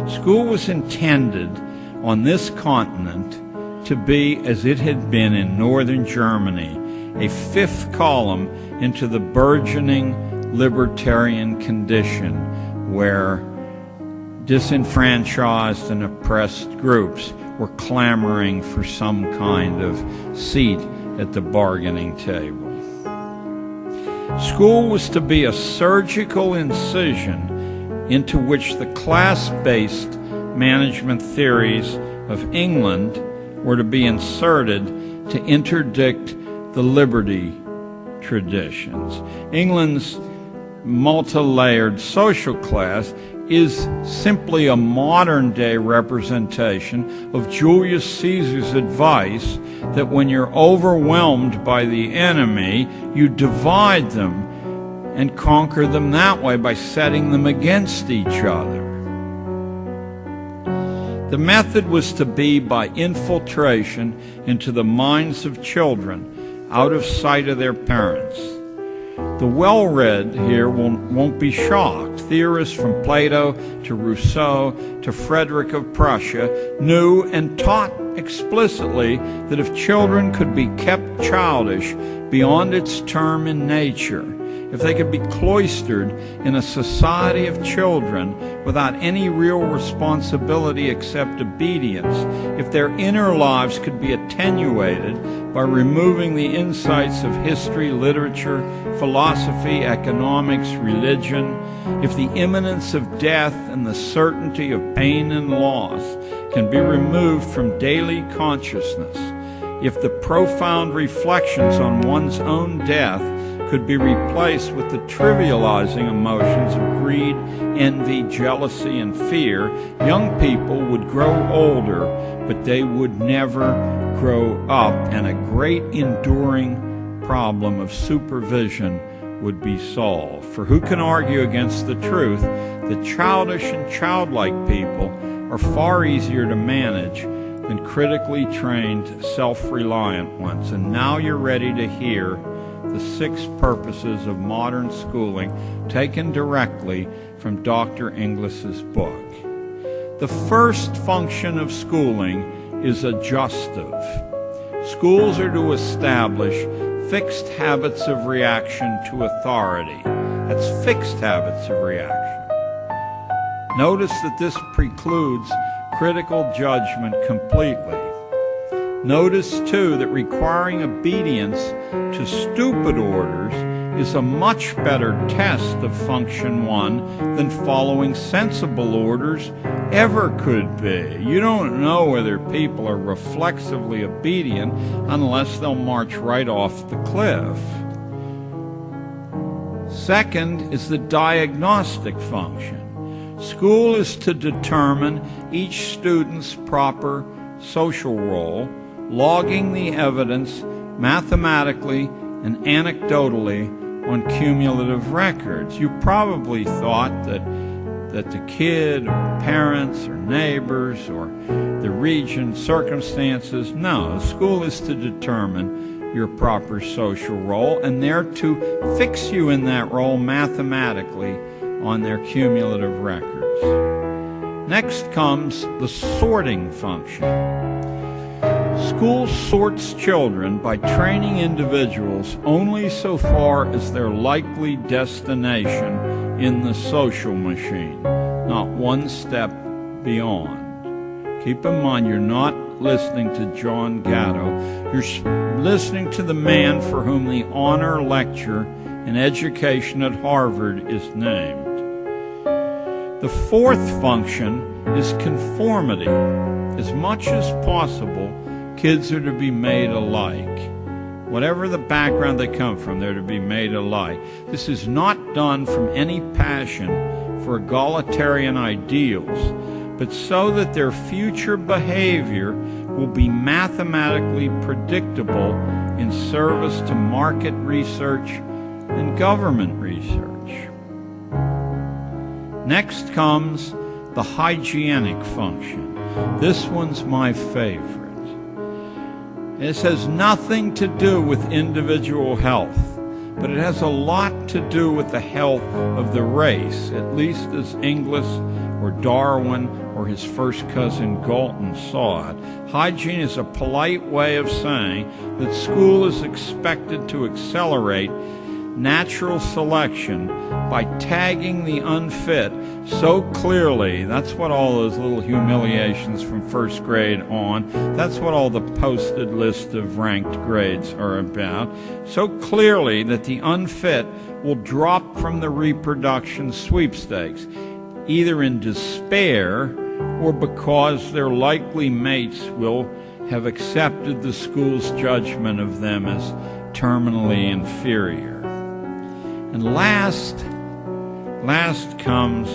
School was intended on this continent to be, as it had been in northern Germany, a fifth column into the burgeoning libertarian condition where disenfranchised and oppressed groups were clamoring for some kind of seat at the bargaining table. School was to be a surgical incision into which the class-based management theories of England were to be inserted to interdict the liberty traditions. England's multi-layered social class is simply a modern-day representation of Julius Caesar's advice that when you're overwhelmed by the enemy, you divide them and conquer them that way by setting them against each other. The method was to be by infiltration into the minds of children, out of sight of their parents. The well-read here won't be shocked. Theorists from Plato to Rousseau to Frederick of Prussia knew and taught explicitly that if children could be kept childish beyond its term in nature, if they could be cloistered in a society of children without any real responsibility except obedience, if their inner lives could be attenuated by removing the insights of history, literature, philosophy, economics, religion, if the imminence of death and the certainty of pain and loss can be removed from daily consciousness, if the profound reflections on one's own death could be replaced with the trivializing emotions of greed, envy, jealousy, and fear, young people would grow older, but they would never grow up, and a great enduring problem of supervision would be solved. For who can argue against the truth that childish and childlike people are far easier to manage than critically trained, self-reliant ones? And now you're ready to hear the 6 purposes of modern schooling taken directly from Dr. Inglis's book. The first function of schooling is adjustive. Schools are to establish fixed habits of reaction to authority. That's fixed habits of reaction. Notice that this precludes critical judgment completely. Notice, too, that requiring obedience to stupid orders is a much better test of function 1 than following sensible orders ever could be. You don't know whether people are reflexively obedient unless they'll march right off the cliff. Second is the diagnostic function. School is to determine each student's proper social role, logging the evidence mathematically and anecdotally on cumulative records. You probably thought that the kid or parents or neighbors or the region, circumstances. No, school is to determine your proper social role, and they're to fix you in that role mathematically on their cumulative records. Next comes the sorting function. School sorts children by training individuals only so far as their likely destination in the social machine, not one step beyond. Keep in mind, you're not listening to John Gatto. You're listening to the man for whom the honor lecture in education at Harvard is named. The fourth function is conformity. As much as possible, kids are to be made alike. Whatever the background they come from, they're to be made alike. This is not done from any passion for egalitarian ideals, but so that their future behavior will be mathematically predictable in service to market research and government research. Next comes the hygienic function. This one's my favorite. This has nothing to do with individual health, but it has a lot to do with the health of the race, at least as Inglis or Darwin or his first cousin Galton saw it. Hygiene is a polite way of saying that school is expected to accelerate natural selection by tagging the unfit so clearly. That's what all those little humiliations from first grade on, that's what all the posted list of ranked grades are about, so clearly that the unfit will drop from the reproduction sweepstakes, either in despair or because their likely mates will have accepted the school's judgment of them as terminally inferior. And last comes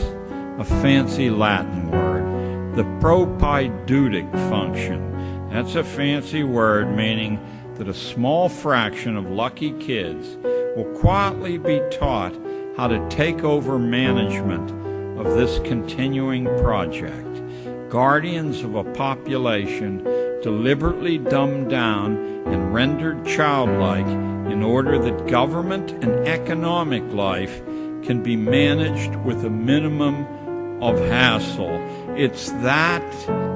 a fancy Latin word, the propedeutic function. That's a fancy word meaning that a small fraction of lucky kids will quietly be taught how to take over management of this continuing project. Guardians of a population deliberately dumbed down and rendered childlike in order that government and economic life can be managed with a minimum of hassle. It's that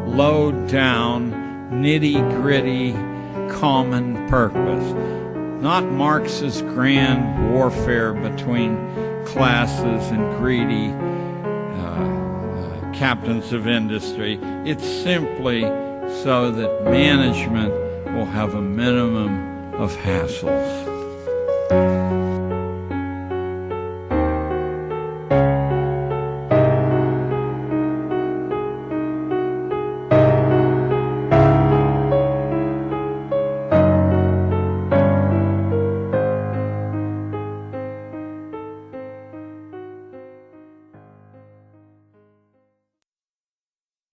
low-down, nitty-gritty, common purpose, not Marx's grand warfare between classes and greedy captains of industry. It's simply so that management will have a minimum of hassles.